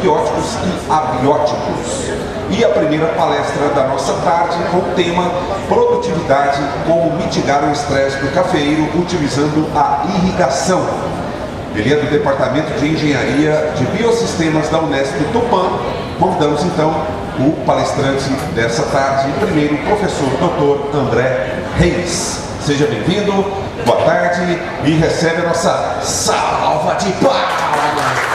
antibióticos e abióticos. E a primeira palestra da nossa tarde com o tema Produtividade, como mitigar o estresse do cafeeiro utilizando a irrigação. Ele é do Departamento de Engenharia de Biosistemas da Unesp Tupã. Convidamos então o palestrante dessa tarde, primeiro o professor Dr. André Reis. Seja bem-vindo, boa tarde e recebe a nossa salva de palmas.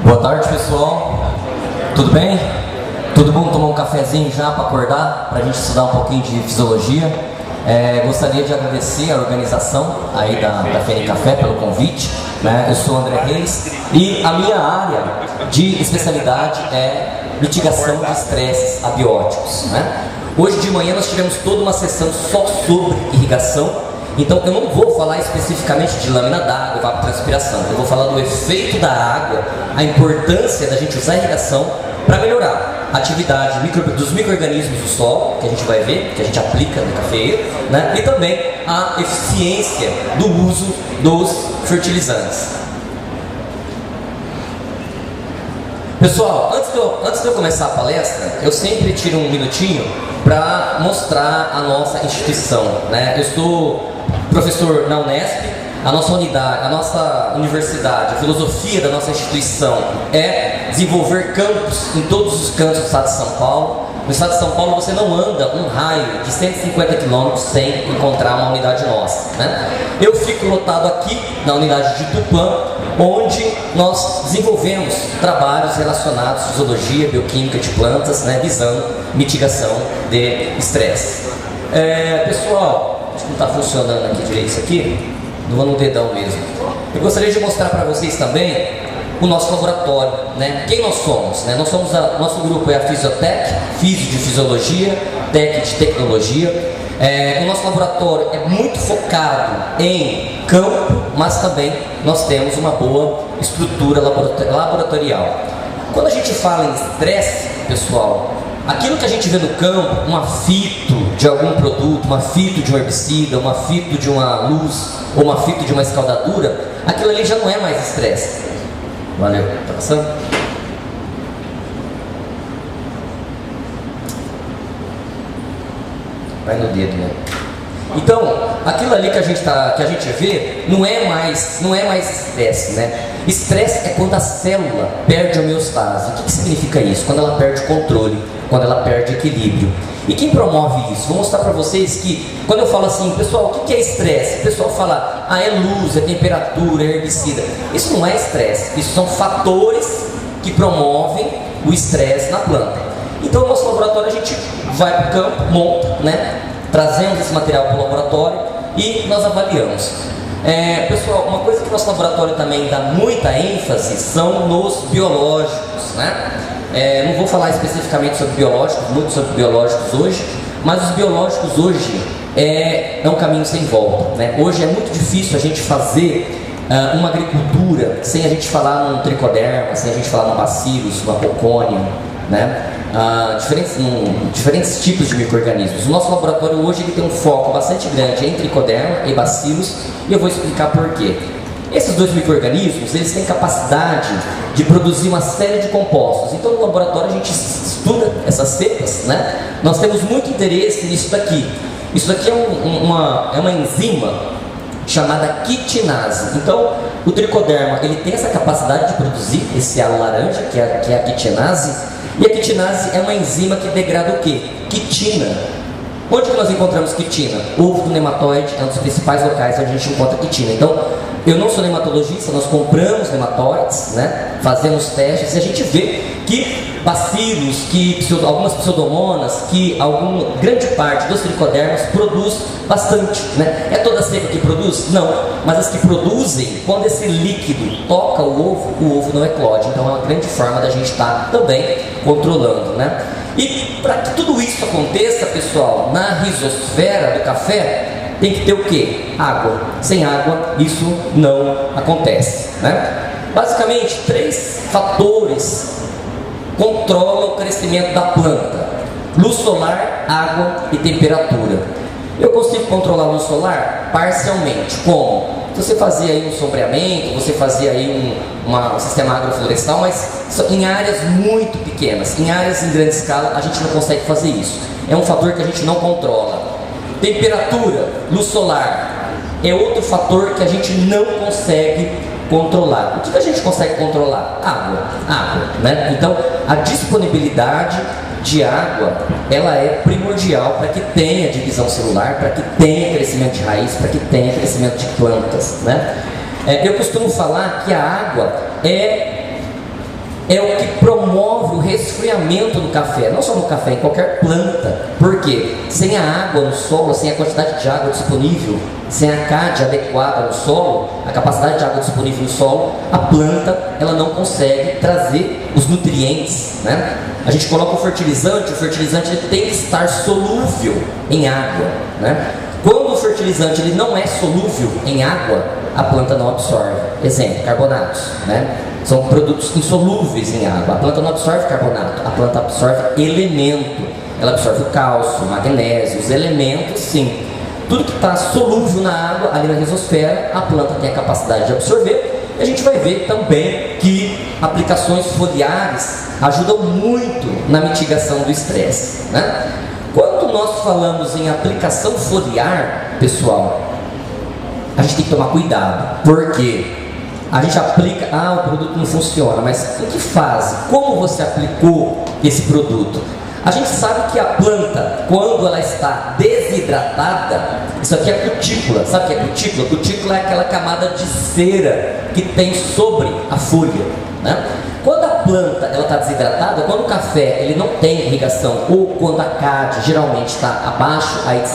Boa tarde, pessoal. Tudo bem? Tudo bom tomar um cafezinho já para acordar, para a gente estudar um pouquinho de fisiologia? Gostaria de agradecer a organização aí da FN Café pelo convite, né? Eu sou o André Reis e a minha área de especialidade é mitigação de estresses abióticos, né? Hoje de manhã nós tivemos toda uma sessão só sobre irrigação. Então eu não vou falar especificamente de lâmina d'água, evapotranspiração. Eu vou falar do efeito da água, a importância da gente usar a irrigação para melhorar a atividade dos micro-organismos do solo, que a gente vai ver, que a gente aplica no cafeeiro, né? E também a eficiência do uso dos fertilizantes. Pessoal, antes de eu começar a palestra, eu sempre tiro um minutinho para mostrar a nossa instituição, né? Eu sou professor na Unesp, a nossa unidade, a nossa universidade, a filosofia da nossa instituição é desenvolver campos em todos os cantos do estado de São Paulo. No estado de São Paulo você não anda um raio de 150 quilômetros sem encontrar uma unidade nossa, né? Eu fico lotado aqui na unidade de Tupã, onde nós desenvolvemos trabalhos relacionados à fisiologia, bioquímica de plantas, né, visando mitigação de estresse. Pessoal, acho que não está funcionando aqui direito isso aqui, não vou no dedão mesmo. Eu gostaria de mostrar para vocês também o nosso laboratório, né? Quem nós somos, né? Nosso grupo é a Fisiotec, Físio de Fisiologia, Tec de Tecnologia. O nosso laboratório é muito focado em campo, mas também nós temos uma boa estrutura laboratorial. Quando a gente fala em estresse, pessoal, aquilo que a gente vê no campo, um fito de algum produto, uma fito de um herbicida, uma fito de uma luz ou uma fito de uma escaldadura, aquilo ali já não é mais estresse. Valeu, tá passando? Vai no dedo, né? Então, aquilo ali que a gente vê não é mais estresse, né? Estresse é quando a célula perde a homeostase. O que significa isso? Quando ela perde controle, quando ela perde equilíbrio. E quem promove isso? Vou mostrar para vocês que, quando eu falo assim, pessoal, o que é estresse? O pessoal fala, é luz, é temperatura, é herbicida. Isso não é estresse, isso são fatores que promovem o estresse na planta. Então, no nosso laboratório, a gente vai para o campo, monta, né? Trazemos esse material para o laboratório e nós avaliamos. Pessoal, uma coisa que o nosso laboratório também dá muita ênfase são nos biológicos, né? Não vou falar especificamente sobre biológicos, muito sobre biológicos hoje, mas os biológicos hoje é um caminho sem volta, né? Hoje é muito difícil a gente fazer uma agricultura sem a gente falar num tricoderma, sem a gente falar num bacillus, numa cocônia, né? Diferentes tipos de micro-organismos. O nosso laboratório hoje ele tem um foco bastante grande em tricoderma e bacillus, e eu vou explicar por quê. Esses dois micro-organismos, eles têm capacidade de produzir uma série de compostos. Então no laboratório a gente estuda essas cepas, né? Nós temos muito interesse nisso daqui. Isso daqui é uma enzima chamada quitinase. Então o tricoderma ele tem essa capacidade de produzir esse halo laranja, que é a quitinase. E a quitinase é uma enzima que degrada o quê? Quitina. Onde que nós encontramos quitina? O ovo do nematóide é um dos principais locais onde a gente encontra quitina. Então, eu não sou nematologista, nós compramos nematóides, né? Fazemos testes e a gente vê que bacilos, algumas pseudomonas, que grande parte dos tricodermas produz bastante, né? É toda seca que produz? Não, mas as que produzem, quando esse líquido toca o ovo não eclode. Então é uma grande forma da gente estar também controlando, né? E para que tudo isso aconteça, pessoal, na rizosfera do café, tem que ter o quê? Água. Sem água, isso não acontece, né? Basicamente, 3 fatores controla o crescimento da planta? Luz solar, água e temperatura. Eu consigo controlar a luz solar parcialmente. Como? Você fazia aí um sombreamento, você fazia aí um sistema agroflorestal, mas em áreas muito pequenas. Em áreas em grande escala, a gente não consegue fazer isso. É um fator que a gente não controla. Temperatura, luz solar, é outro fator que a gente não consegue controlar. O que a gente consegue controlar? Água, né? Então, a disponibilidade de água, ela é primordial para que tenha divisão celular, para que tenha crescimento de raiz, para que tenha crescimento de plantas, né? Eu costumo falar que a água é o que promove o resfriamento do café, não só no café, em qualquer planta. Por quê? Sem a água no solo, sem a quantidade de água disponível, sem a CAD adequada no solo, a capacidade de água disponível no solo, a planta ela não consegue trazer os nutrientes, né? A gente coloca o fertilizante ele tem que estar solúvel em água, né? Quando o fertilizante ele não é solúvel em água, a planta não absorve. Exemplo, carbonatos, né? São produtos insolúveis em água. A planta não absorve carbonato, a planta absorve elemento. Ela absorve o cálcio, o magnésio, os elementos, sim. Tudo que está solúvel na água, ali na rizosfera, a planta tem a capacidade de absorver. E a gente vai ver também que aplicações foliares ajudam muito na mitigação do estresse, né? Quando nós falamos em aplicação foliar, pessoal, a gente tem que tomar cuidado. Por quê? A gente aplica, o produto não funciona, mas em que fase? Como você aplicou esse produto? A gente sabe que a planta, quando ela está desidratada, isso aqui é cutícula. Sabe o que é cutícula? Cutícula é aquela camada de cera que tem sobre a folha, né? Quando a planta ela está desidratada, quando o café ele não tem irrigação, ou quando a CAD geralmente está abaixo aí de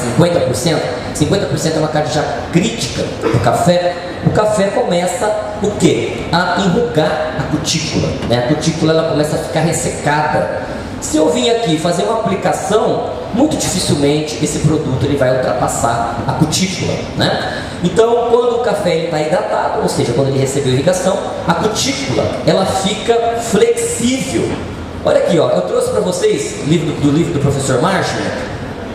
50% é uma CAD já crítica do café, o café começa o quê? A enrugar a cutícula, né? A cutícula ela começa a ficar ressecada. Se eu vim aqui fazer uma aplicação, muito dificilmente esse produto ele vai ultrapassar a cutícula, né? Então, quando o café está hidratado, ou seja, quando ele recebeu irrigação, a cutícula ela fica flexível. Olha aqui, ó, eu trouxe para vocês do livro do professor Marshall.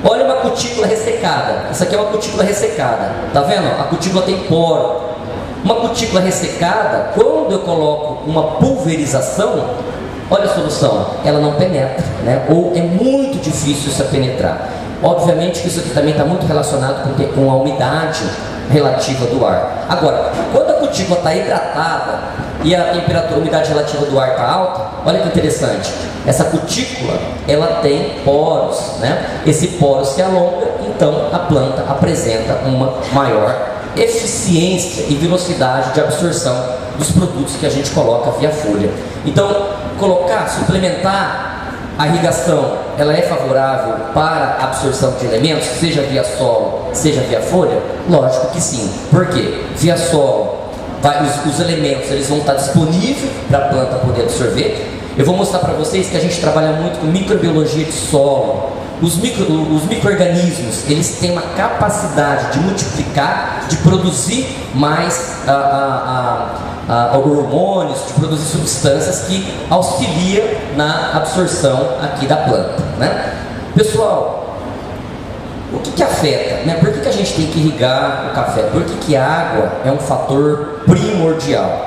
Olha uma cutícula ressecada. Isso aqui é uma cutícula ressecada. Tá vendo? A cutícula tem poro. Uma cutícula ressecada, quando eu coloco uma pulverização, olha a solução, ela não penetra, né? Ou é muito difícil isso penetrar. Obviamente que isso aqui também está muito relacionado com a umidade relativa do ar. Agora, quando a cutícula está hidratada e a temperatura, a umidade relativa do ar está alta, olha que interessante, essa cutícula ela tem poros, né? Esse poro se alonga, então a planta apresenta uma maior eficiência e velocidade de absorção dos produtos que a gente coloca via folha. Então, suplementar a irrigação, ela é favorável para a absorção de elementos, seja via solo, seja via folha? Lógico que sim. Por quê? Via solo, os elementos eles vão estar disponíveis para a planta poder absorver. Eu vou mostrar para vocês que a gente trabalha muito com microbiologia de solo. Os micro-organismos, eles têm uma capacidade de multiplicar, de produzir mais hormônios, de produzir substâncias que auxiliam na absorção aqui da planta, né? Pessoal, o que afeta, né? Por que a gente tem que irrigar o café? Por que a água é um fator primordial?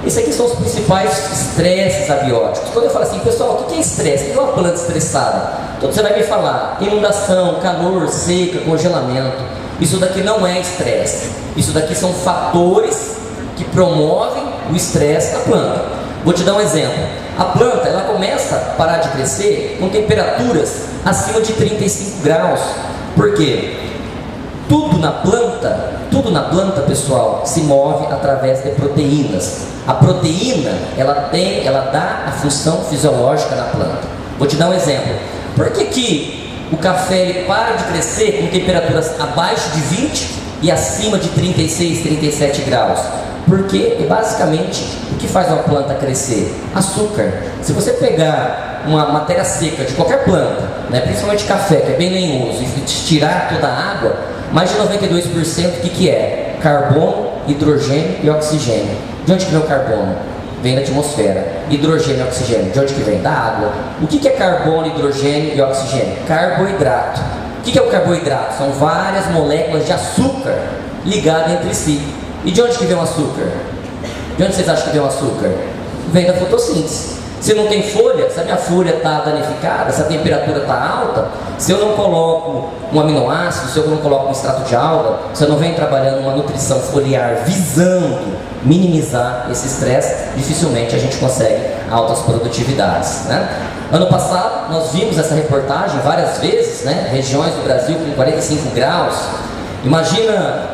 Esses aqui são os principais estresses abióticos. Quando eu falo assim, pessoal, o que é estresse? O que é uma planta estressada? Então você vai me falar inundação, calor, seca, congelamento. Isso daqui não é estresse. Isso daqui são fatores que promovem o estresse na planta. Vou te dar um exemplo. A planta ela começa a parar de crescer com temperaturas acima de 35 graus. Por quê? Tudo na planta, pessoal, se move através de proteínas. A proteína, ela dá a função fisiológica na planta. Vou te dar um exemplo. Por que o café ele para de crescer com temperaturas abaixo de 20 e acima de 36, 37 graus? Porque, basicamente, o que faz uma planta crescer? Açúcar. Se você pegar uma matéria seca de qualquer planta, né, principalmente café, que é bem lenhoso, e tirar toda a água, mais de 92% o que é? Carbono, hidrogênio e oxigênio. De onde que vem o carbono? Vem da atmosfera. Hidrogênio e oxigênio, de onde que vem? Da água. O que é carbono, hidrogênio e oxigênio? Carboidrato. O que é o carboidrato? São várias moléculas de açúcar ligadas entre si. E de onde que vem o açúcar? De onde vocês acham que vem o açúcar? Vem da fotossíntese. Se não tem folha, se a minha folha está danificada, se a temperatura está alta, se eu não coloco um aminoácido, se eu não coloco um extrato de alga, se eu não venho trabalhando uma nutrição foliar visando minimizar esse estresse, dificilmente a gente consegue altas produtividades, né? Ano passado nós vimos essa reportagem várias vezes, né? Regiões do Brasil com 45 graus. Imagina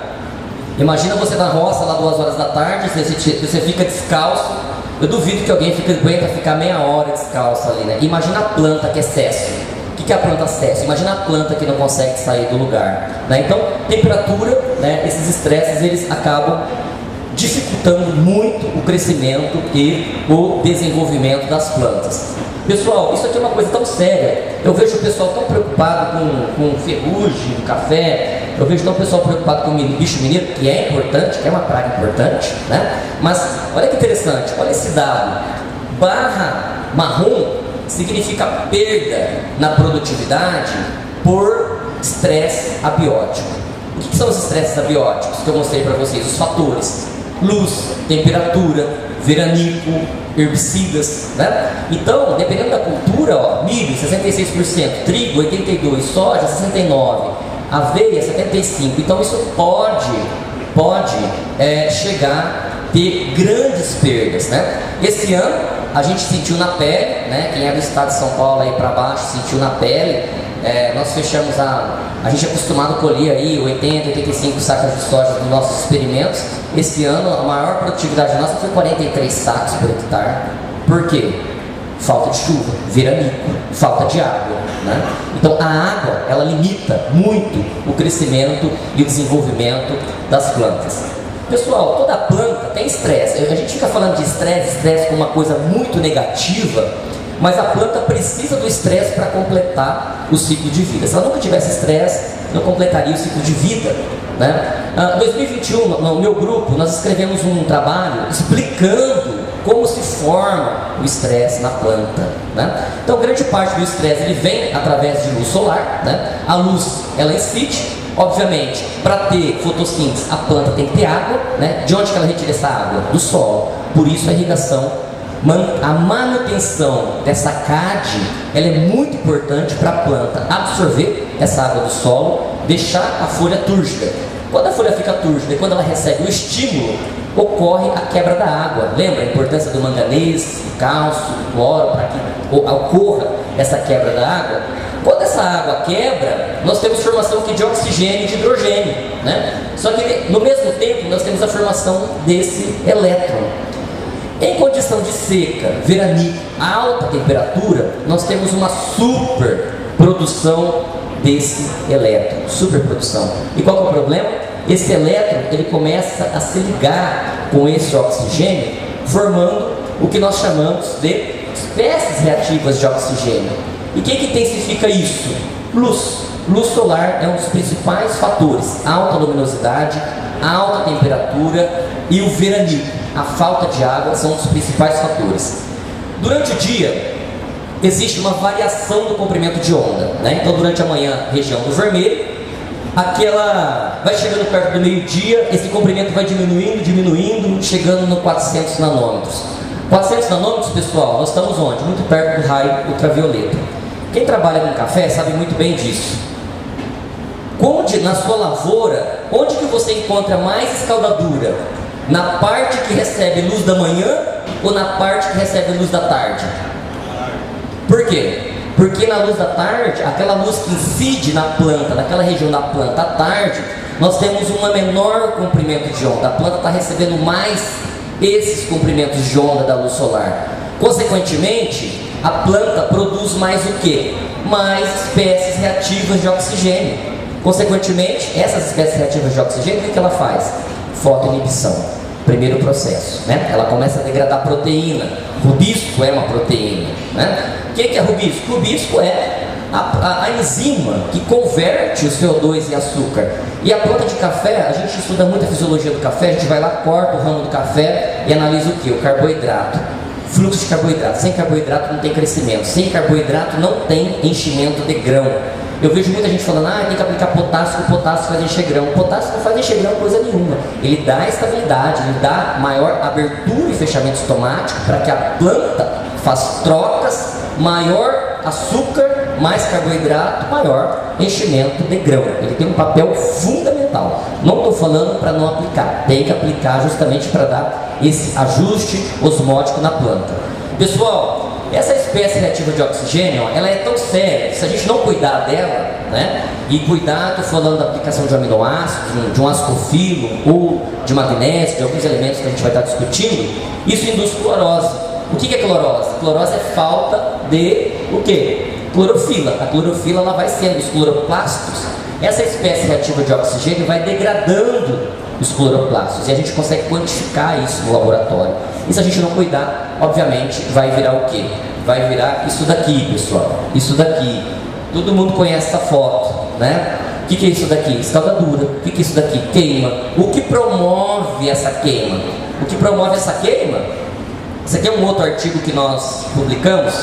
você na roça lá 2 horas da tarde, você fica descalço. Eu duvido que alguém aguenta ficar meia hora descalço ali, né? Imagina a planta que é cesso. O que é a planta cesso? Imagina a planta que não consegue sair do lugar, né? Então, temperatura, né? Esses estresses, eles acabam dificultando muito o crescimento e o desenvolvimento das plantas. Pessoal, isso aqui é uma coisa tão séria. Eu vejo o pessoal tão preocupado com ferrugem, café. Eu vejo tão o pessoal preocupado com o bicho mineiro, que é importante, que é uma praga importante, né? Mas olha que interessante, olha esse dado. Barra marrom significa perda na produtividade por estresse abiótico. O que são os estresses abióticos que eu mostrei para vocês? Os fatores: luz, temperatura, veranico, herbicidas, né? Então, dependendo da cultura, ó, milho 66%, trigo 82%, soja 69%, aveia 75%. Então isso pode chegar a ter grandes perdas, né? Esse ano a gente sentiu na pele, né? Quem é do estado de São Paulo aí para baixo sentiu na pele. Nós fechamos a gente é acostumado a colher aí 80, 85 sacas de soja dos nossos experimentos. Esse ano a maior produtividade nossa foi 43 sacos por hectare. Por quê? Falta de chuva, veranico, falta de água, né? Então a água, ela limita muito o crescimento e o desenvolvimento das plantas. Pessoal, toda planta tem estresse. A gente fica falando de estresse como uma coisa muito negativa, mas a planta precisa do estresse para completar o ciclo de vida. Se ela nunca tivesse estresse, não completaria o ciclo de vida, né? Em 2021, no meu grupo, nós escrevemos um trabalho explicando como se forma o estresse na planta, né? Então, grande parte do estresse ele vem através de luz solar, né? A luz, ela incide, obviamente, para ter fotossíntese, a planta tem que ter água, né? De onde que ela retira essa água? Do solo. Por isso a irrigação, a manutenção dessa CAD, ela é muito importante para a planta absorver essa água do solo, deixar a folha túrgida. Quando a folha fica túrgida e quando ela recebe o estímulo, ocorre a quebra da água. Lembra a importância do manganês, do cálcio, do cloro, para que ocorra essa quebra da água? Quando essa água quebra, nós temos formação aqui de oxigênio e de hidrogênio, né? Só que no mesmo tempo nós temos a formação desse elétron. Em condição de seca, veranico, alta temperatura, nós temos uma superprodução desse elétron, superprodução. E qual que é o problema? Esse elétron, ele começa a se ligar com esse oxigênio, formando o que nós chamamos de espécies reativas de oxigênio. E o que intensifica isso? Luz. Luz solar é um dos principais fatores. Alta luminosidade, alta temperatura e o veranico, a falta de água, são um dos principais fatores. Durante o dia, existe uma variação do comprimento de onda, né? Então, durante a manhã, região do vermelho, vai chegando perto do meio-dia, esse comprimento vai diminuindo, chegando no 400 nanômetros. 400 nanômetros, pessoal, nós estamos onde? Muito perto do raio ultravioleta. Quem trabalha com café sabe muito bem disso. Onde na sua lavoura, onde que você encontra mais escaldadura? Na parte que recebe luz da manhã ou na parte que recebe luz da tarde? Por quê? Porque na luz da tarde, aquela luz que incide na planta, naquela região da planta à tarde, nós temos um menor comprimento de onda. A planta está recebendo mais esses comprimentos de onda da luz solar. Consequentemente, a planta produz mais o quê? Mais espécies reativas de oxigênio. Consequentemente, essas espécies reativas de oxigênio, o que ela faz? Fotoinibição. Primeiro processo, né? Ela começa a degradar proteína. Rubisco é uma proteína, né? O que é rubisco? Rubisco é a enzima que converte o CO2 em açúcar. E a planta de café, a gente estuda muito a fisiologia do café, a gente vai lá, corta o ramo do café e analisa o que? O carboidrato. Fluxo de carboidrato. Sem carboidrato não tem crescimento. Sem carboidrato não tem enchimento de grão. Eu vejo muita gente falando, tem que aplicar potássio, o potássio faz encher grão. O potássio não faz encher grão coisa nenhuma. Ele dá estabilidade, ele dá maior abertura e fechamento estomático para que a planta faça trocas, maior açúcar, mais carboidrato, maior enchimento de grão. Ele tem um papel fundamental. Não estou falando para não aplicar, tem que aplicar justamente para dar esse ajuste osmótico na planta. Pessoal, essa espécie reativa de oxigênio, ela é tão séria, se a gente não cuidar dela, né? E cuidar, estou falando da aplicação de aminoácidos, de um ascofilo ou de magnésio, de alguns elementos que a gente vai estar discutindo, isso induz clorose. O que é clorose? Clorose é falta de o quê? Clorofila. A clorofila ela vai sendo os cloroplastos. Essa espécie reativa de oxigênio vai degradando os cloroplastos e a gente consegue quantificar isso no laboratório. E se a gente não cuidar, obviamente vai virar o quê? Vai virar isso daqui, pessoal. Isso daqui. Todo mundo conhece essa foto, né? O que é isso daqui? Escaldadura. O que é isso daqui? Queima. O que promove essa queima? O que promove essa queima? Esse aqui é um outro artigo que nós publicamos,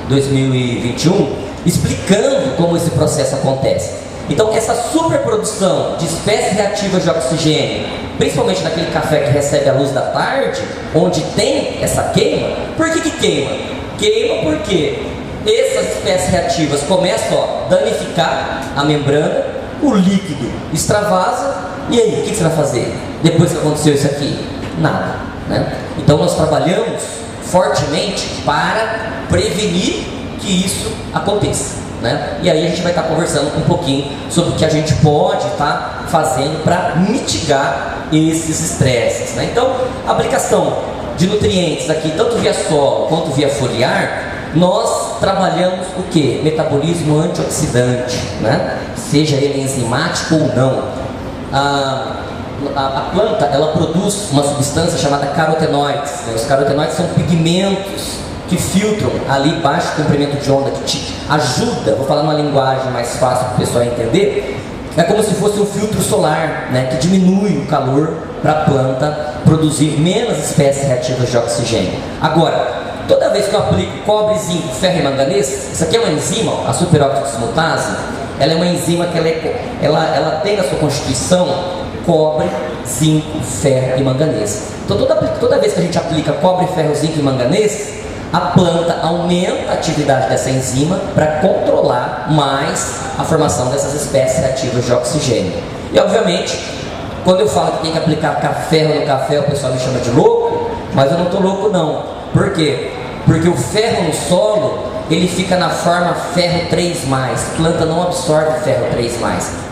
2021, explicando como esse processo acontece. Então, essa superprodução de espécies reativas de oxigênio, principalmente naquele café que recebe a luz da tarde, onde tem essa queima, por que queima? Queima porque essas espécies reativas começam a danificar a membrana, o líquido extravasa, e aí, o que você vai fazer depois que aconteceu isso aqui? Nada, né? Então, nós trabalhamos fortemente para prevenir que isso aconteça, né? E aí a gente vai estar conversando um pouquinho sobre o que a gente pode estar fazendo para mitigar esses estresses, né? Então, a aplicação de nutrientes aqui, tanto via solo quanto via foliar, nós trabalhamos o que? Metabolismo antioxidante, né? Seja ele enzimático ou não. A planta, ela produz uma substância chamada carotenoides, né? Os carotenoides são pigmentos que filtram ali baixo comprimento de onda, que te ajuda, vou falar numa linguagem mais fácil para o pessoal entender, é como se fosse um filtro solar, né, que diminui o calor para a planta produzir menos espécies reativas de oxigênio. Agora, toda vez que eu aplico cobre, zinco, ferro e manganês, isso aqui é uma enzima, a superóxido dismutase, ela é uma enzima que ela tem na sua constituição cobre, zinco, ferro e manganês. Então toda vez que a gente aplica cobre, ferro, zinco e manganês, a planta aumenta a atividade dessa enzima para controlar mais a formação dessas espécies reativas de oxigênio. E obviamente, quando eu falo que tem que aplicar ferro no café, o pessoal me chama de louco, mas eu não estou louco não. Por quê? Porque o ferro no solo, ele fica na forma ferro 3+. Planta não absorve ferro 3+.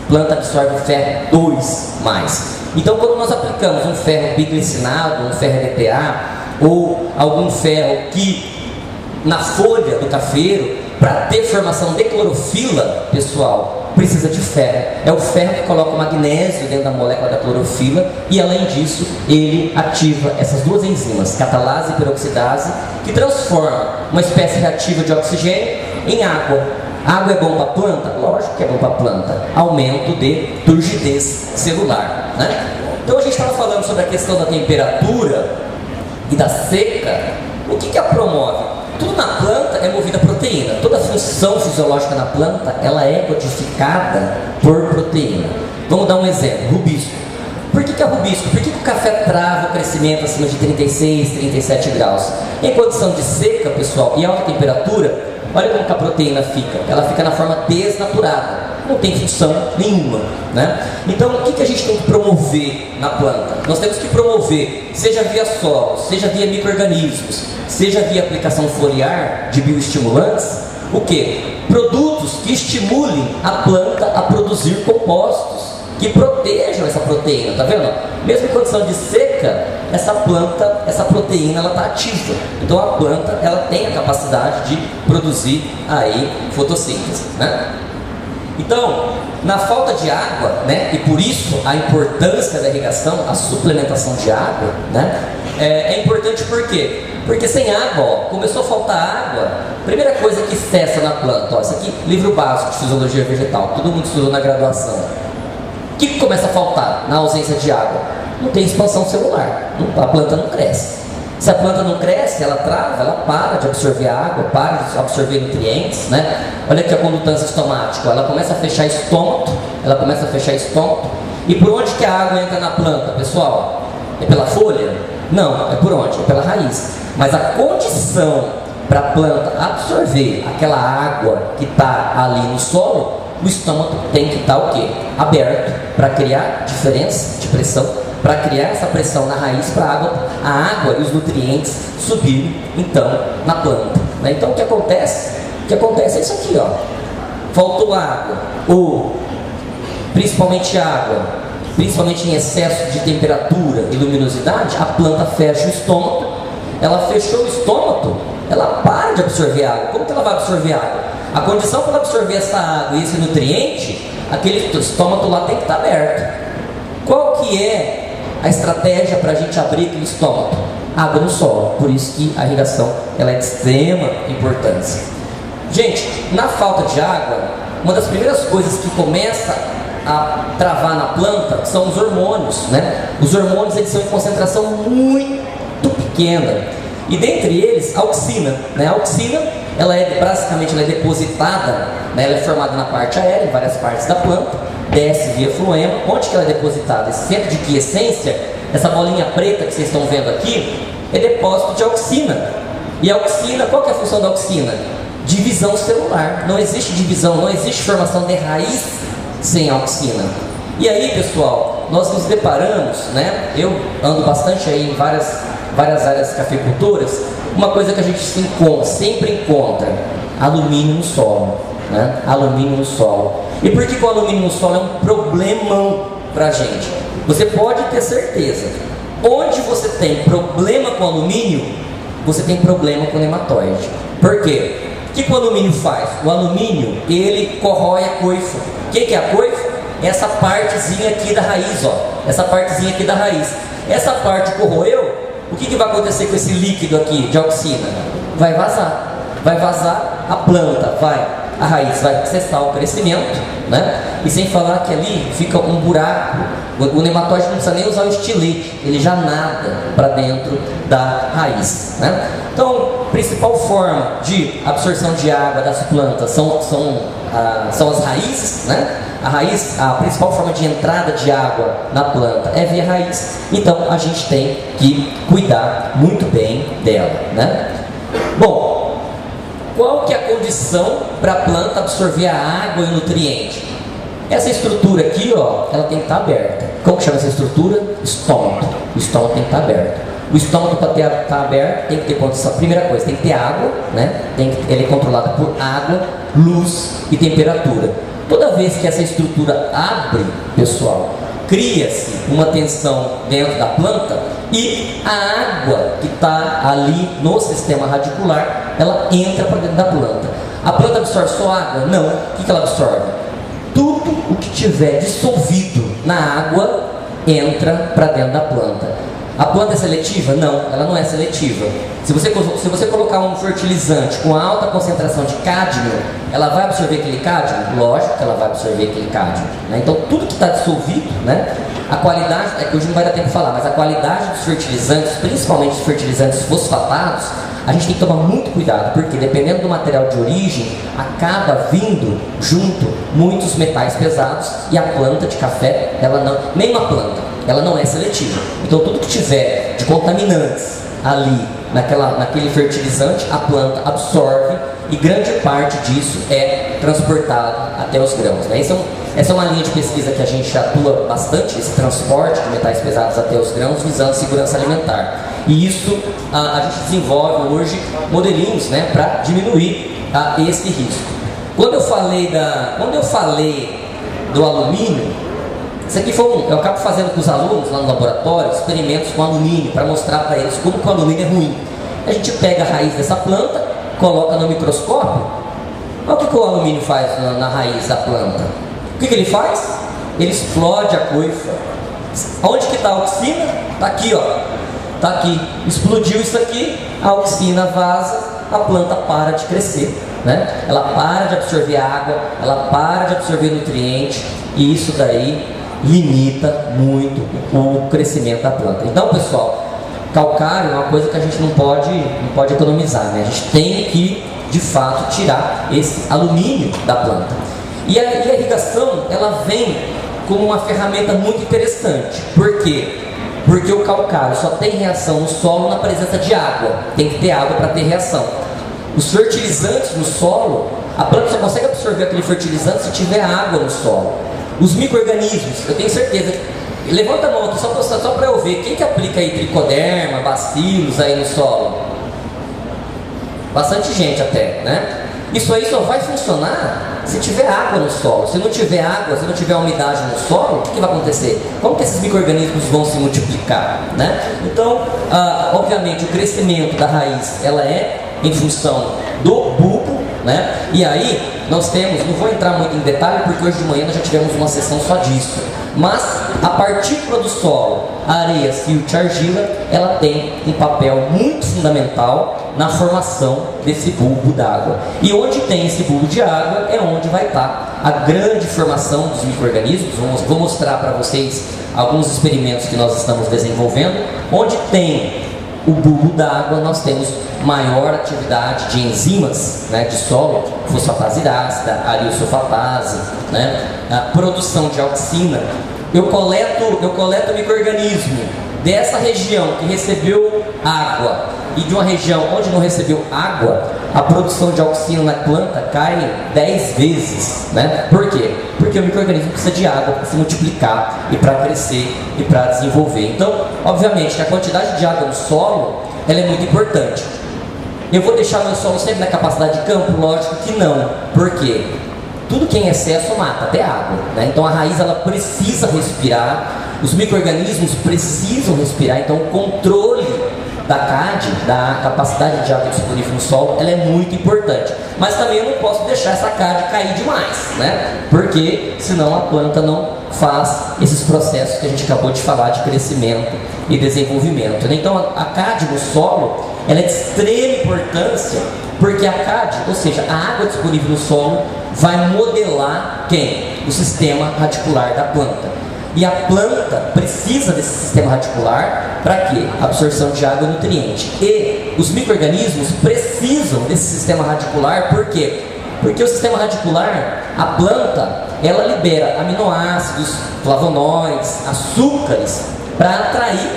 Planta absorve ferro 2+. Então, quando nós aplicamos um ferro biglicinado, um ferro DPA, ou algum ferro que na folha do cafeiro, para ter formação de clorofila, pessoal, precisa de ferro. É o ferro que coloca o magnésio dentro da molécula da clorofila e, além disso, ele ativa essas duas enzimas, catalase e peroxidase, que transforma uma espécie reativa de oxigênio em água. Água é bom para a planta? Lógico que é bom para a planta. Aumento de turgidez celular, né? Então a gente estava falando sobre a questão da temperatura e da seca. O que a promove? Tudo na planta é movido a proteína. Toda a função fisiológica na planta, ela é codificada por proteína. Vamos dar um exemplo, rubisco. Por que é rubisco? Por que o café trava o crescimento acima de 36, 37 graus? Em condição de seca, pessoal, e alta temperatura, olha como que a proteína fica. Ela fica na forma desnaturada. Não tem função nenhuma, né? Então, o que a gente tem que promover na planta? Nós temos que promover, seja via solo, seja via micro-organismos, seja via aplicação foliar de bioestimulantes, o que? Produtos que estimulem a planta a produzir compostos que protejam essa proteína, tá vendo? Mesmo em condição de seca, essa planta, essa proteína, ela está ativa. Então a planta, ela tem a capacidade de produzir aí fotossíntese, né? Então, na falta de água, né, e por isso a importância da irrigação, a suplementação de água, né, é importante por quê? Porque sem água, ó, começou a faltar água, primeira coisa que cessa na planta, ó, isso aqui, livro básico de fisiologia vegetal, todo mundo estudou na graduação. O que começa a faltar na ausência de água? Não tem expansão celular, a planta não cresce. Se a planta não cresce, ela trava, ela para de absorver água, para de absorver nutrientes, né? Olha aqui a condutância estomática, ela começa a fechar estômago, e por onde que a água entra na planta, pessoal? É pela folha? Não, é por onde? É pela raiz. Mas a condição para a planta absorver aquela água que está ali no solo, o estômago tem que estar o quê? Aberto, para criar diferença de pressão, para criar essa pressão na raiz para a água e os nutrientes subirem então na planta, né? Então o que acontece? O que acontece é isso aqui, ó. Faltou água, ou principalmente água, principalmente em excesso de temperatura e luminosidade, a planta fecha o estômago. Ela fechou o estômago, ela para de absorver água. Como que ela vai absorver água? A condição para ela absorver essa água e esse nutriente, aquele estômago lá tem que estar aberto. Qual que é a estratégia para a gente abrir aquele estômago? Água no solo. Por isso que a irrigação ela é de extrema importância. Gente, na falta de água, uma das primeiras coisas que começa a travar na planta são os hormônios, né? Os hormônios eles são em concentração muito pequena, e dentre eles a auxina, né? A auxina ela é basicamente ela é depositada, né? Ela é formada na parte aérea, em várias partes da planta, desce via floema. Onde que ela é depositada? Esse centro de quiescência, essa bolinha preta que vocês estão vendo aqui, é depósito de auxina. E a auxina, qual que é a função da auxina? Divisão celular. Não existe divisão, não existe formação de raiz sem auxina. E aí, pessoal, nós nos deparamos, né? Eu ando bastante aí em várias áreas cafeicultoras. Uma coisa que a gente sempre encontra: alumínio no solo, né? Alumínio no solo. E por que o alumínio no solo é um problemão pra gente? Você pode ter certeza, onde você tem problema com alumínio, você tem problema com nematóide. Por quê? O que o alumínio faz? O alumínio, ele corrói a coifa. O que é a coifa? Essa partezinha aqui da raiz, ó. Essa partezinha aqui da raiz. Essa parte corroeu, o que vai acontecer com esse líquido aqui de auxina? Vai vazar. Vai vazar a planta, a raiz vai cessar o crescimento, né? E sem falar que ali fica um buraco. O nematóide não precisa nem usar o estilete, ele já nada para dentro da raiz, né? Então, a principal forma de absorção de água das plantas são as raízes, né? A principal forma de entrada de água na planta é via raiz. Então, a gente tem que cuidar muito bem dela, né? Bom, qual que é a condição para a planta absorver a água e o nutriente? Essa estrutura aqui, ó, ela tem que estar aberta. Como que chama essa estrutura? Estômago. O estômago tem que estar aberto. O estômago para estar aberto tem que ter condição. Primeira coisa, tem que ter água, né? Ele é controlado por água, luz e temperatura. Toda vez que essa estrutura abre, pessoal, cria-se uma tensão dentro da planta e a água que está ali no sistema radicular, ela entra para dentro da planta. A planta absorve só água? Não. O que ela absorve? Tudo o que tiver dissolvido na água entra para dentro da planta. A planta é seletiva? Não, ela não é seletiva. Se você colocar um fertilizante com alta concentração de cádmio, ela vai absorver aquele cádmio? Lógico que ela vai absorver aquele cádmio, né? Então tudo que está dissolvido, né? A qualidade, é que hoje não vai dar tempo de falar, mas a qualidade dos fertilizantes, principalmente os fertilizantes fosfatados, a gente tem que tomar muito cuidado, porque dependendo do material de origem, acaba vindo junto muitos metais pesados, e a planta de café, ela não, nem uma planta, ela não é seletiva. Então tudo que tiver de contaminantes ali, naquele fertilizante, a planta absorve, e grande parte disso é transportado até os grãos, né? Essa é uma linha de pesquisa que a gente atua bastante, esse transporte de metais pesados até os grãos, visando segurança alimentar. E isso a gente desenvolve hoje modelinhos, né, para diminuir esse risco. Quando eu falei do alumínio, isso aqui eu acabo fazendo com os alunos lá no laboratório experimentos com alumínio para mostrar para eles como que o alumínio é ruim. A gente pega a raiz dessa planta, coloca no microscópio. Olha o que o alumínio faz na raiz da planta. O que ele faz? Ele explode a coifa. Onde que está a auxina? Está aqui, ó. tá aqui, explodiu isso aqui, a auxina vaza, a planta para de crescer, né? Ela para de absorver água, ela para de absorver nutriente, e isso daí limita muito o crescimento da planta. Então, pessoal, calcário é uma coisa que a gente não pode economizar, né? A gente tem que, de fato, tirar esse alumínio da planta. E a irrigação, ela vem como uma ferramenta muito interessante. Por quê? Porque o calcário só tem reação no solo na presença de água. Tem que ter água para ter reação. Os fertilizantes no solo, a planta só consegue absorver aquele fertilizante se tiver água no solo. Os micro-organismos, eu tenho certeza. Levanta a mão aqui só para eu ver. Quem que aplica aí tricoderma, bacilos aí no solo? Bastante gente até, né? Isso aí só vai funcionar se tiver água no solo. Se não tiver água, se não tiver umidade no solo, o que vai acontecer? Como que esses micro-organismos vão se multiplicar, né? Então, obviamente, o crescimento da raiz, ela é em função do bulbo, né? E aí, nós temos, não vou entrar muito em detalhe, porque hoje de manhã nós já tivemos uma sessão só disso. Mas a partícula do solo, a areia, silt, argila, ela tem um papel muito fundamental na formação desse bulbo d'água. E onde tem esse bulbo de água é onde vai estar a grande formação dos micro-organismos. Vou mostrar para vocês alguns experimentos que nós estamos desenvolvendo. Onde tem o bulbo d'água, nós temos maior atividade de enzimas, né, de solo, fosfatase ácida, ariosulfatase, né, a produção de auxina. Eu coleto micro-organismo dessa região que recebeu água e de uma região onde não recebeu água, a produção de auxina na planta cai 10 vezes, né? Por quê? Porque o micro-organismo precisa de água para se multiplicar e para crescer e para desenvolver. Então, obviamente, que a quantidade de água no solo, ela é muito importante. Eu vou deixar meu solo sempre na capacidade de campo? Lógico que não. Por quê? Tudo que é em excesso mata, até água, né? Então a raiz, ela precisa respirar, os micro-organismos precisam respirar, então o controle da CAD, da capacidade de água disponível no solo, ela é muito importante. Mas também eu não posso deixar essa CAD cair demais, né? Porque senão a planta não faz esses processos que a gente acabou de falar de crescimento e desenvolvimento, né? Então a CAD no solo, ela é de extrema importância, porque a CAD, ou seja, a água disponível no solo, vai modelar quem? O sistema radicular da planta. E a planta precisa desse sistema radicular para quê? Absorção de água e nutriente. E os micro-organismos precisam desse sistema radicular, por quê? Porque o sistema radicular, a planta, ela libera aminoácidos, flavonoides, açúcares para atrair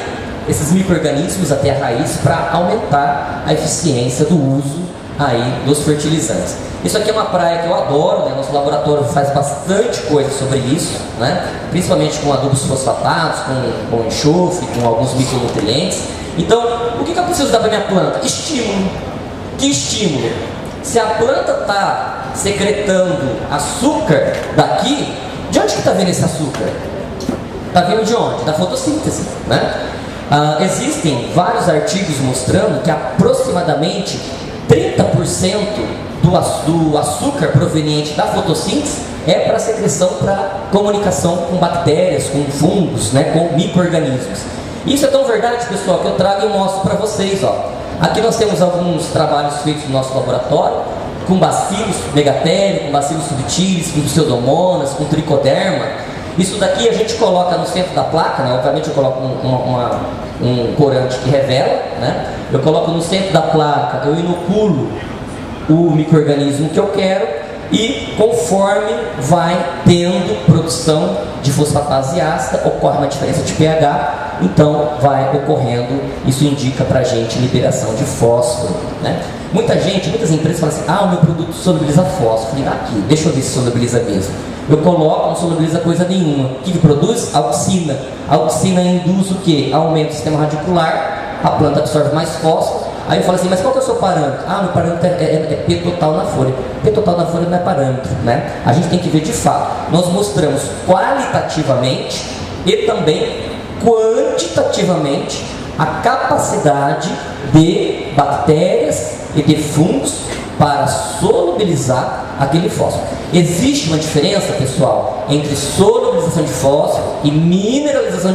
esses micro-organismos até a raiz para aumentar a eficiência do uso aí dos fertilizantes. Isso aqui é uma praia que eu adoro, né? Nosso laboratório faz bastante coisa sobre isso, né? Principalmente com adubos fosfatados, com enxofre, com alguns micronutrientes. Então, o que eu preciso dar para minha planta? Estímulo. Que estímulo? Se a planta está secretando açúcar daqui, de onde que está vindo esse açúcar? Está vindo de onde? Da fotossíntese, né? Existem vários artigos mostrando que aproximadamente 30% do açúcar proveniente da fotossíntese é para secreção, para comunicação com bactérias, com fungos, né, com micro-organismos. Isso é tão verdade, pessoal, que eu trago e mostro para vocês. Ó. Aqui nós temos alguns trabalhos feitos no nosso laboratório, com bacilos megatério, com bacilos subtilis, com pseudomonas, com tricoderma. Isso daqui a gente coloca no centro da placa, né? Obviamente eu coloco um corante que revela, né? Eu coloco no centro da placa, eu inoculo o micro-organismo que eu quero e conforme vai tendo produção de fosfatase ácida, ocorre uma diferença de pH, então vai ocorrendo, isso indica pra gente liberação de fósforo, né? Muitas empresas falam assim, o meu produto solubiliza fósforo. Falei, aqui, deixa eu ver se solubiliza mesmo. Eu coloco, não solubiliza coisa nenhuma. O que produz? Auxina. A auxina induz o quê? Aumenta o sistema radicular, a planta absorve mais fósforo. Aí eu falo assim, mas qual que é o seu parâmetro? Meu parâmetro é P total na folha. P total na folha não é parâmetro, né? A gente tem que ver de fato. Nós mostramos qualitativamente e também quantitativamente a capacidade de bactérias e de fungos para solubilizar aquele fósforo. Existe uma diferença, pessoal, entre solubilização de fósforo e mineralização de